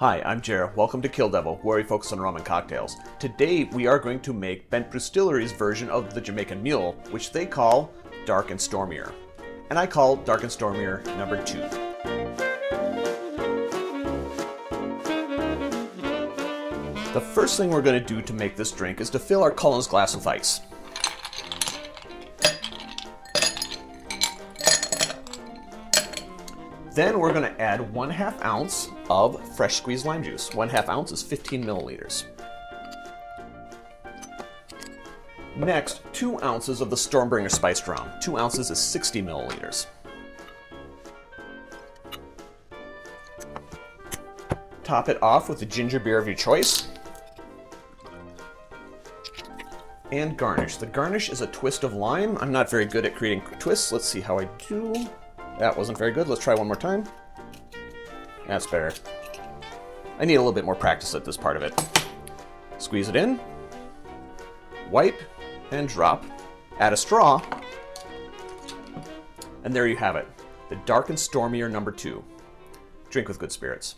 Hi, I'm Jer. Welcome to Kill-Divill, where we focus on rum and cocktails. Today we are going to make Brewstillery's version of the Jamaican Mule, which they call Dark and Stormier. And I call Dark and Stormier number 2. The first thing we're going to do to make this drink is to fill our Cullen's glass with ice. Then we're going to add 1/2 ounce of fresh squeezed lime juice. 1/2 ounce is 15 milliliters. Next, 2 ounces of the StormBringer Spiced Rum. 2 ounces is 60 milliliters. Top it off with a ginger beer of your choice. And garnish. The garnish is a twist of lime. I'm not very good at creating twists. Let's see how I do. That wasn't very good. Let's try one more time. That's better. I need a little bit more practice at this part of it. Squeeze it in, wipe, and drop. Add a straw, and there you have it. The Dark and Stormier number 2. Drink with good spirits.